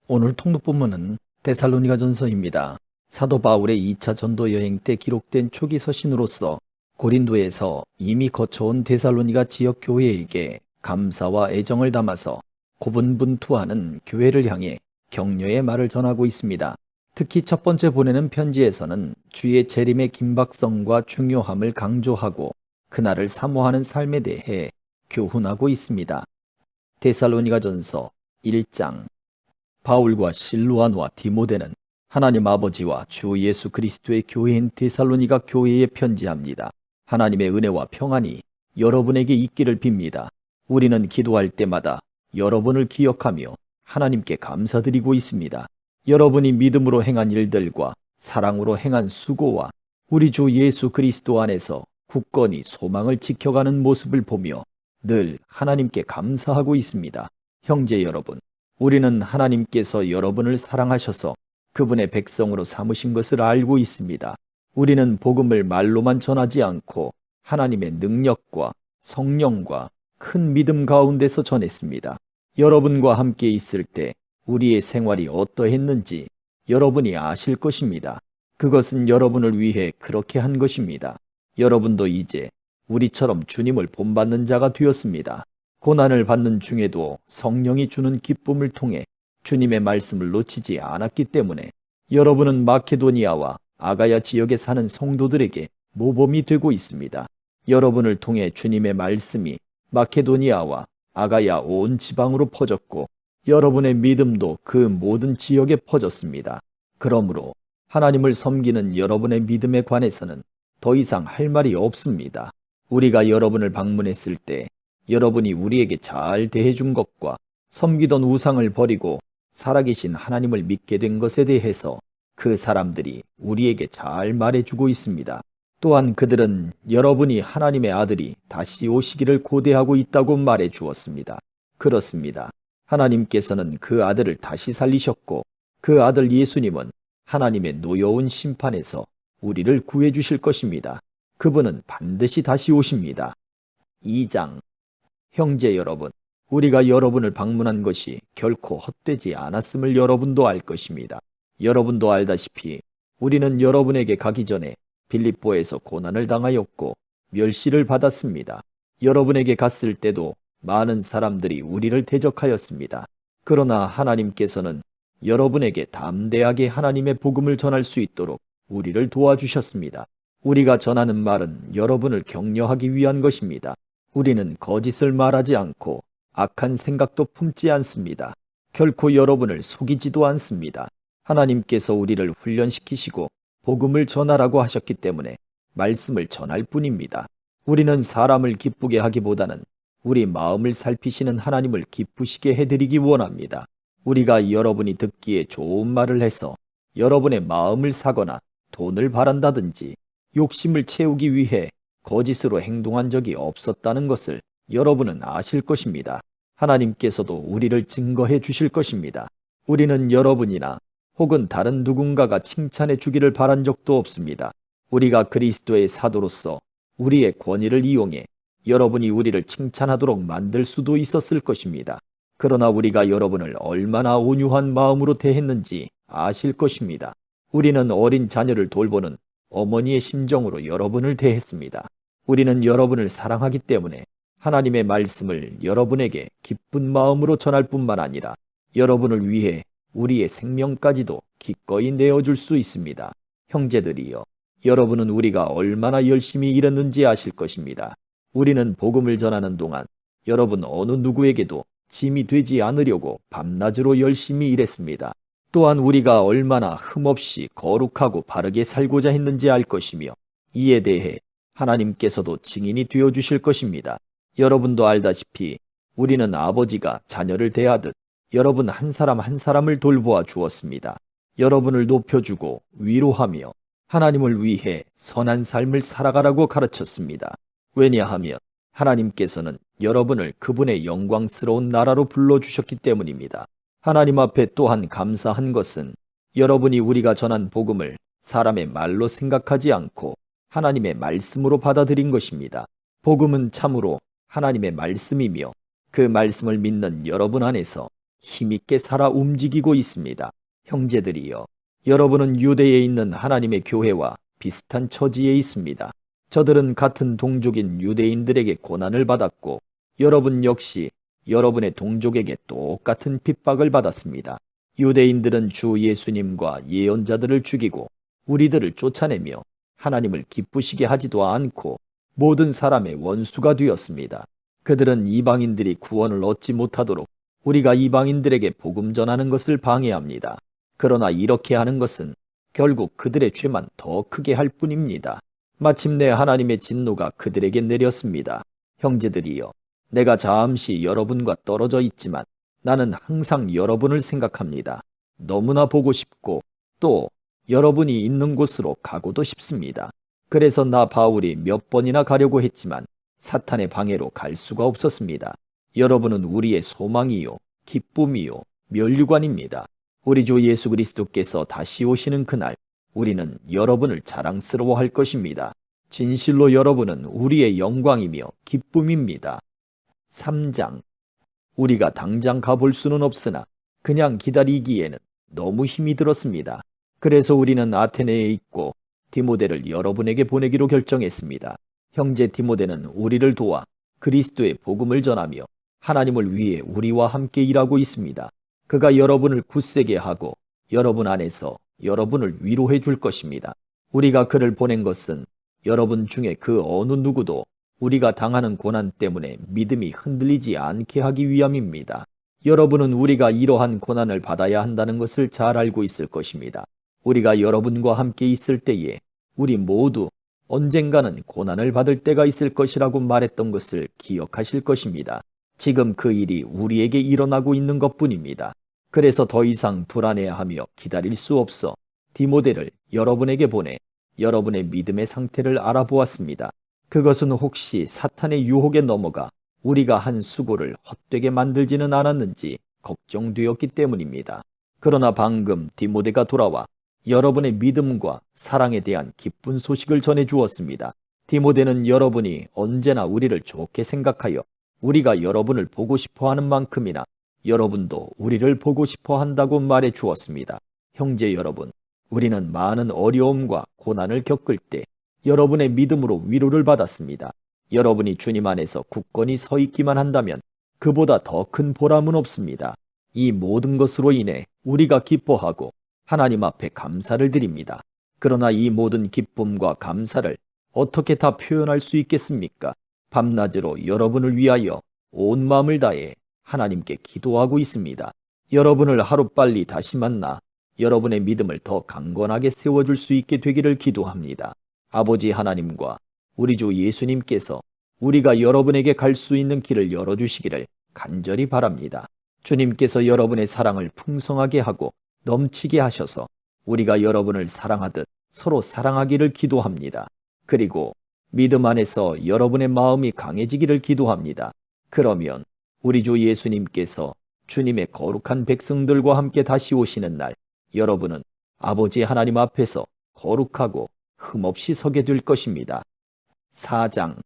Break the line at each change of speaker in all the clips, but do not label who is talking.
오늘 통독본문은 데살로니가전서입니다. 사도 바울의 2차 전도 여행 때 기록된 초기 서신으로서 고린도에서 이미 거쳐온 데살로니가 지역 교회에게 감사와 애정을 담아서 고분분투하는 교회를 향해 격려의 말을 전하고 있습니다. 특히 첫 번째 보내는 편지에서는 주의 재림의 긴박성과 중요함을 강조하고 그날을 사모하는 삶에 대해 교훈하고 있습니다. 데살로니가전서 1장. 바울과 실루아노와 디모데는 하나님 아버지와 주 예수 그리스도의 교회인 데살로니가 교회에 편지합니다. 하나님의 은혜와 평안이 여러분에게 있기를 빕니다. 우리는 기도할 때마다 여러분을 기억하며 하나님께 감사드리고 있습니다. 여러분이 믿음으로 행한 일들과 사랑으로 행한 수고와 우리 주 예수 그리스도 안에서 굳건히 소망을 지켜가는 모습을 보며 늘 하나님께 감사하고 있습니다. 형제 여러분, 우리는 하나님께서 여러분을 사랑하셔서 그분의 백성으로 삼으신 것을 알고 있습니다. 우리는 복음을 말로만 전하지 않고 하나님의 능력과 성령과 큰 믿음 가운데서 전했습니다. 여러분과 함께 있을 때 우리의 생활이 어떠했는지 여러분이 아실 것입니다. 그것은 여러분을 위해 그렇게 한 것입니다. 여러분도 이제 우리처럼 주님을 본받는 자가 되었습니다. 고난을 받는 중에도 성령이 주는 기쁨을 통해 주님의 말씀을 놓치지 않았기 때문에 여러분은 마케도니아와 아가야 지역에 사는 성도들에게 모범이 되고 있습니다. 여러분을 통해 주님의 말씀이 마케도니아와 아가야 온 지방으로 퍼졌고 여러분의 믿음도 그 모든 지역에 퍼졌습니다. 그러므로 하나님을 섬기는 여러분의 믿음에 관해서는 더 이상 할 말이 없습니다. 우리가 여러분을 방문했을 때 여러분이 우리에게 잘 대해준 것과 섬기던 우상을 버리고 살아계신 하나님을 믿게 된 것에 대해서 그 사람들이 우리에게 잘 말해주고 있습니다. 또한 그들은 여러분이 하나님의 아들이 다시 오시기를 고대하고 있다고 말해 주었습니다. 그렇습니다. 하나님께서는 그 아들을 다시 살리셨고 그 아들 예수님은 하나님의 노여운 심판에서 우리를 구해 주실 것입니다. 그분은 반드시 다시 오십니다. 2장. 형제 여러분, 우리가 여러분을 방문한 것이 결코 헛되지 않았음을 여러분도 알 것입니다. 여러분도 알다시피 우리는 여러분에게 가기 전에 빌립보에서 고난을 당하였고 멸시를 받았습니다. 여러분에게 갔을 때도 많은 사람들이 우리를 대적하였습니다. 그러나 하나님께서는 여러분에게 담대하게 하나님의 복음을 전할 수 있도록 우리를 도와주셨습니다. 우리가 전하는 말은 여러분을 격려하기 위한 것입니다. 우리는 거짓을 말하지 않고 악한 생각도 품지 않습니다. 결코 여러분을 속이지도 않습니다. 하나님께서 우리를 훈련시키시고 복음을 전하라고 하셨기 때문에 말씀을 전할 뿐입니다. 우리는 사람을 기쁘게 하기보다는 우리 마음을 살피시는 하나님을 기쁘시게 해드리기 원합니다. 우리가 여러분이 듣기에 좋은 말을 해서 여러분의 마음을 사거나 돈을 바란다든지 욕심을 채우기 위해 거짓으로 행동한 적이 없었다는 것을 여러분은 아실 것입니다. 하나님께서도 우리를 증거해 주실 것입니다. 우리는 여러분이나 혹은 다른 누군가가 칭찬해 주기를 바란 적도 없습니다. 우리가 그리스도의 사도로서 우리의 권위를 이용해 여러분이 우리를 칭찬하도록 만들 수도 있었을 것입니다. 그러나 우리가 여러분을 얼마나 온유한 마음으로 대했는지 아실 것입니다. 우리는 어린 자녀를 돌보는 어머니의 심정으로 여러분을 대했습니다. 우리는 여러분을 사랑하기 때문에 하나님의 말씀을 여러분에게 기쁜 마음으로 전할 뿐만 아니라 여러분을 위해 우리의 생명까지도 기꺼이 내어줄 수 있습니다. 형제들이여, 여러분은 우리가 얼마나 열심히 일했는지 아실 것입니다. 우리는 복음을 전하는 동안 여러분 어느 누구에게도 짐이 되지 않으려고 밤낮으로 열심히 일했습니다. 또한 우리가 얼마나 흠없이 거룩하고 바르게 살고자 했는지 알 것이며 이에 대해 하나님께서도 증인이 되어주실 것입니다. 여러분도 알다시피 우리는 아버지가 자녀를 대하듯 여러분 한 사람 한 사람을 돌보아 주었습니다. 여러분을 높여주고 위로하며 하나님을 위해 선한 삶을 살아가라고 가르쳤습니다. 왜냐하면 하나님께서는 여러분을 그분의 영광스러운 나라로 불러주셨기 때문입니다. 하나님 앞에 또한 감사한 것은 여러분이 우리가 전한 복음을 사람의 말로 생각하지 않고 하나님의 말씀으로 받아들인 것입니다. 복음은 참으로 하나님의 말씀이며 그 말씀을 믿는 여러분 안에서 힘있게 살아 움직이고 있습니다. 형제들이여, 여러분은 유대에 있는 하나님의 교회와 비슷한 처지에 있습니다. 저들은 같은 동족인 유대인들에게 고난을 받았고 여러분 역시 여러분의 동족에게 똑같은 핍박을 받았습니다. 유대인들은 주 예수님과 예언자들을 죽이고 우리들을 쫓아내며 하나님을 기쁘시게 하지도 않고 모든 사람의 원수가 되었습니다. 그들은 이방인들이 구원을 얻지 못하도록 우리가 이방인들에게 복음 전하는 것을 방해합니다. 그러나 이렇게 하는 것은 결국 그들의 죄만 더 크게 할 뿐입니다. 마침내 하나님의 진노가 그들에게 내렸습니다. 형제들이여, 내가 잠시 여러분과 떨어져 있지만 나는 항상 여러분을 생각합니다. 너무나 보고 싶고 또 여러분이 있는 곳으로 가고도 싶습니다. 그래서 나 바울이 몇 번이나 가려고 했지만 사탄의 방해로 갈 수가 없었습니다. 여러분은 우리의 소망이요, 기쁨이요, 면류관입니다. 우리 주 예수 그리스도께서 다시 오시는 그날 우리는 여러분을 자랑스러워할 것입니다. 진실로 여러분은 우리의 영광이며 기쁨입니다. 3장. 우리가 당장 가볼 수는 없으나 그냥 기다리기에는 너무 힘이 들었습니다. 그래서 우리는 아테네에 있고 디모데를 여러분에게 보내기로 결정했습니다. 형제 디모데는 우리를 도와 그리스도의 복음을 전하며 하나님을 위해 우리와 함께 일하고 있습니다. 그가 여러분을 굳세게 하고 여러분 안에서 여러분을 위로해 줄 것입니다. 우리가 그를 보낸 것은 여러분 중에 그 어느 누구도 우리가 당하는 고난 때문에 믿음이 흔들리지 않게 하기 위함입니다. 여러분은 우리가 이러한 고난을 받아야 한다는 것을 잘 알고 있을 것입니다. 우리가 여러분과 함께 있을 때에 우리 모두 언젠가는 고난을 받을 때가 있을 것이라고 말했던 것을 기억하실 것입니다. 지금 그 일이 우리에게 일어나고 있는 것뿐입니다. 그래서 더 이상 불안해하며 기다릴 수 없어 디모데를 여러분에게 보내 여러분의 믿음의 상태를 알아보았습니다. 그것은 혹시 사탄의 유혹에 넘어가 우리가 한 수고를 헛되게 만들지는 않았는지 걱정되었기 때문입니다. 그러나 방금 디모데가 돌아와 여러분의 믿음과 사랑에 대한 기쁜 소식을 전해 주었습니다. 디모데는 여러분이 언제나 우리를 좋게 생각하여 우리가 여러분을 보고 싶어 하는 만큼이나 여러분도 우리를 보고 싶어 한다고 말해 주었습니다. 형제 여러분, 우리는 많은 어려움과 고난을 겪을 때 여러분의 믿음으로 위로를 받았습니다. 여러분이 주님 안에서 굳건히 서 있기만 한다면 그보다 더 큰 보람은 없습니다. 이 모든 것으로 인해 우리가 기뻐하고 하나님 앞에 감사를 드립니다. 그러나 이 모든 기쁨과 감사를 어떻게 다 표현할 수 있겠습니까? 밤낮으로 여러분을 위하여 온 마음을 다해 하나님께 기도하고 있습니다. 여러분을 하루빨리 다시 만나 여러분의 믿음을 더 강건하게 세워줄 수 있게 되기를 기도합니다. 아버지 하나님과 우리 주 예수님께서 우리가 여러분에게 갈 수 있는 길을 열어주시기를 간절히 바랍니다. 주님께서 여러분의 사랑을 풍성하게 하고 넘치게 하셔서 우리가 여러분을 사랑하듯 서로 사랑하기를 기도합니다. 그리고 믿음 안에서 여러분의 마음이 강해지기를 기도합니다. 그러면 우리 주 예수님께서 주님의 거룩한 백성들과 함께 다시 오시는 날 여러분은 아버지 하나님 앞에서 거룩하고 흠없이 서게 될 것입니다. 4장.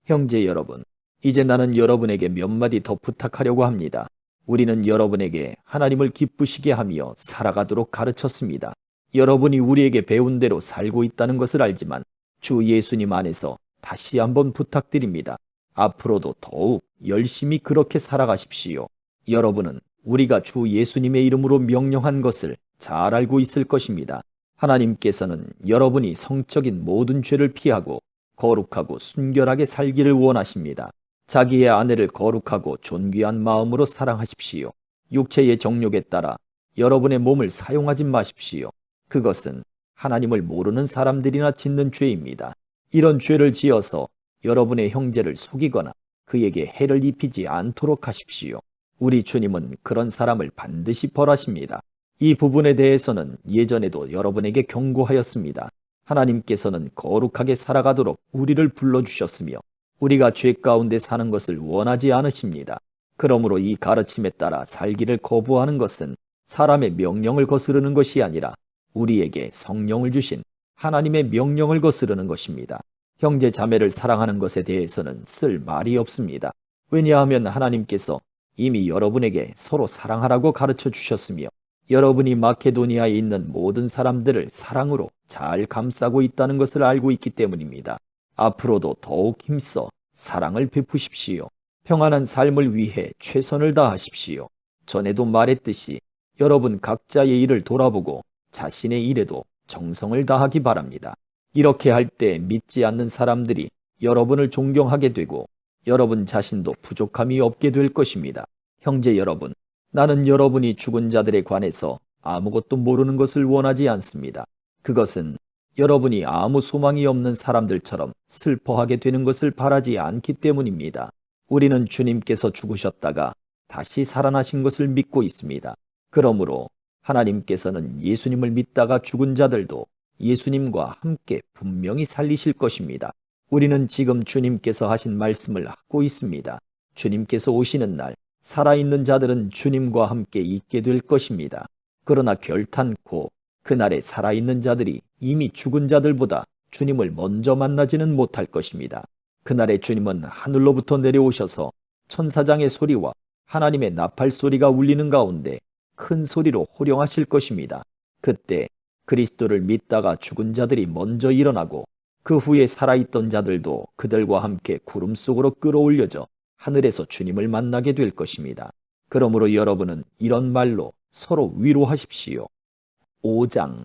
형제 여러분, 이제 나는 여러분에게 몇 마디 더 부탁하려고 합니다. 우리는 여러분에게 하나님을 기쁘시게 하며 살아가도록 가르쳤습니다. 여러분이 우리에게 배운 대로 살고 있다는 것을 알지만 주 예수님 안에서 다시 한번 부탁드립니다. 앞으로도 더욱 열심히 그렇게 살아가십시오. 여러분은 우리가 주 예수님의 이름으로 명령한 것을 잘 알고 있을 것입니다. 하나님께서는 여러분이 성적인 모든 죄를 피하고 거룩하고 순결하게 살기를 원하십니다. 자기의 아내를 거룩하고 존귀한 마음으로 사랑하십시오. 육체의 정욕에 따라 여러분의 몸을 사용하지 마십시오. 그것은 하나님을 모르는 사람들이나 짓는 죄입니다. 이런 죄를 지어서 여러분의 형제를 속이거나 그에게 해를 입히지 않도록 하십시오. 우리 주님은 그런 사람을 반드시 벌하십니다. 이 부분에 대해서는 예전에도 여러분에게 경고하였습니다. 하나님께서는 거룩하게 살아가도록 우리를 불러주셨으며 우리가 죄 가운데 사는 것을 원하지 않으십니다. 그러므로 이 가르침에 따라 살기를 거부하는 것은 사람의 명령을 거스르는 것이 아니라 우리에게 성령을 주신 하나님의 명령을 거스르는 것입니다. 형제 자매를 사랑하는 것에 대해서는 쓸 말이 없습니다. 왜냐하면 하나님께서 이미 여러분에게 서로 사랑하라고 가르쳐 주셨으며 여러분이 마케도니아에 있는 모든 사람들을 사랑으로 잘 감싸고 있다는 것을 알고 있기 때문입니다. 앞으로도 더욱 힘써 사랑을 베푸십시오. 평안한 삶을 위해 최선을 다하십시오. 전에도 말했듯이 여러분 각자의 일을 돌아보고 자신의 일에도 정성을 다하기 바랍니다. 이렇게 할 때 믿지 않는 사람들이 여러분을 존경하게 되고 여러분 자신도 부족함이 없게 될 것입니다. 형제 여러분, 나는 여러분이 죽은 자들에 관해서 아무것도 모르는 것을 원하지 않습니다. 그것은 여러분이 아무 소망이 없는 사람들처럼 슬퍼하게 되는 것을 바라지 않기 때문입니다. 우리는 주님께서 죽으셨다가 다시 살아나신 것을 믿고 있습니다. 그러므로 하나님께서는 예수님을 믿다가 죽은 자들도 예수님과 함께 분명히 살리실 것입니다. 우리는 지금 주님께서 하신 말씀을 하고 있습니다. 주님께서 오시는 날 살아있는 자들은 주님과 함께 있게 될 것입니다. 그러나 결탄코 그날에 살아있는 자들이 이미 죽은 자들보다 주님을 먼저 만나지는 못할 것입니다. 그날에 주님은 하늘로부터 내려오셔서 천사장의 소리와 하나님의 나팔 소리가 울리는 가운데 큰 소리로 호령하실 것입니다. 그때 그리스도를 믿다가 죽은 자들이 먼저 일어나고 그 후에 살아있던 자들도 그들과 함께 구름 속으로 끌어올려져 하늘에서 주님을 만나게 될 것입니다. 그러므로 여러분은 이런 말로 서로 위로하십시오. 5장.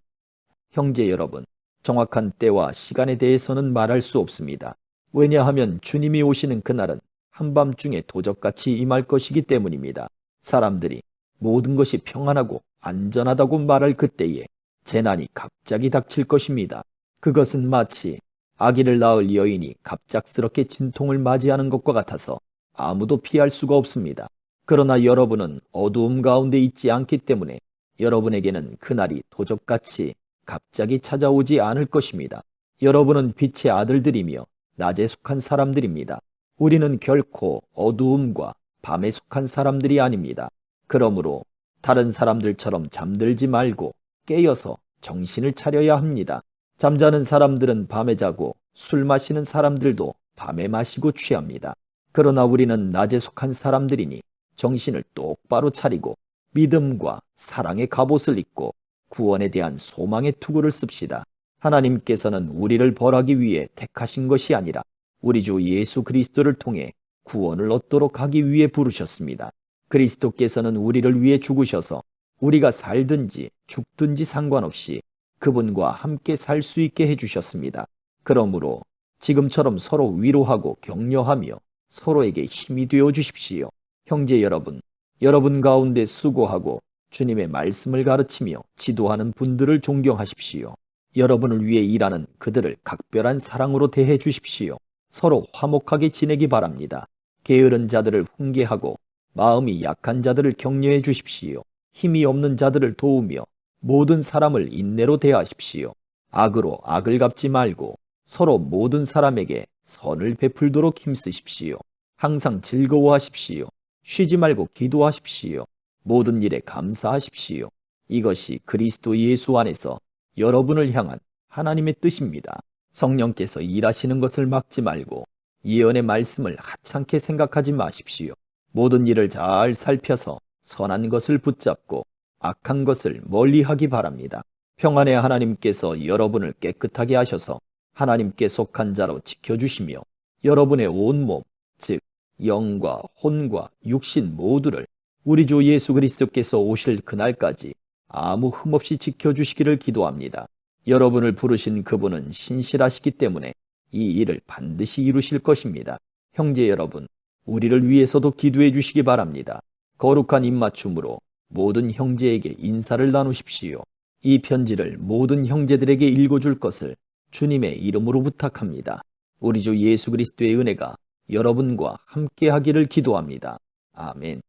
형제 여러분, 정확한 때와 시간에 대해서는 말할 수 없습니다. 왜냐하면 주님이 오시는 그날은 한밤중에 도적같이 임할 것이기 때문입니다. 사람들이 모든 것이 평안하고 안전하다고 말할 그때에 재난이 갑자기 닥칠 것입니다. 그것은 마치 아기를 낳을 여인이 갑작스럽게 진통을 맞이하는 것과 같아서 아무도 피할 수가 없습니다. 그러나 여러분은 어두움 가운데 있지 않기 때문에 여러분에게는 그날이 도적같이 갑자기 찾아오지 않을 것입니다. 여러분은 빛의 아들들이며 낮에 속한 사람들입니다. 우리는 결코 어두움과 밤에 속한 사람들이 아닙니다. 그러므로 다른 사람들처럼 잠들지 말고 깨어서 정신을 차려야 합니다. 잠자는 사람들은 밤에 자고 술 마시는 사람들도 밤에 마시고 취합니다. 그러나 우리는 낮에 속한 사람들이니 정신을 똑바로 차리고 믿음과 사랑의 갑옷을 입고 구원에 대한 소망의 투구를 씁시다. 하나님께서는 우리를 벌하기 위해 택하신 것이 아니라 우리 주 예수 그리스도를 통해 구원을 얻도록 하기 위해 부르셨습니다. 그리스도께서는 우리를 위해 죽으셔서 우리가 살든지 죽든지 상관없이 그분과 함께 살 수 있게 해주셨습니다. 그러므로 지금처럼 서로 위로하고 격려하며 서로에게 힘이 되어 주십시오. 형제 여러분, 여러분 가운데 수고하고 주님의 말씀을 가르치며 지도하는 분들을 존경하십시오. 여러분을 위해 일하는 그들을 각별한 사랑으로 대해 주십시오. 서로 화목하게 지내기 바랍니다. 게으른 자들을 훈계하고 마음이 약한 자들을 격려해 주십시오. 힘이 없는 자들을 도우며 모든 사람을 인내로 대하십시오. 악으로 악을 갚지 말고 서로 모든 사람에게 선을 베풀도록 힘쓰십시오. 항상 즐거워하십시오. 쉬지 말고 기도하십시오. 모든 일에 감사하십시오. 이것이 그리스도 예수 안에서 여러분을 향한 하나님의 뜻입니다. 성령께서 일하시는 것을 막지 말고 예언의 말씀을 하찮게 생각하지 마십시오. 모든 일을 잘 살펴서 선한 것을 붙잡고 악한 것을 멀리하기 바랍니다. 평안의 하나님께서 여러분을 깨끗하게 하셔서 하나님께 속한 자로 지켜주시며 여러분의 온몸, 즉 영과 혼과 육신 모두를 우리 주 예수 그리스도께서 오실 그날까지 아무 흠 없이 지켜주시기를 기도합니다. 여러분을 부르신 그분은 신실하시기 때문에 이 일을 반드시 이루실 것입니다. 형제 여러분, 우리를 위해서도 기도해 주시기 바랍니다. 거룩한 입맞춤으로 모든 형제에게 인사를 나누십시오. 이 편지를 모든 형제들에게 읽어줄 것을 주님의 이름으로 부탁합니다. 우리 주 예수 그리스도의 은혜가 여러분과 함께 하기를 기도합니다. 아멘.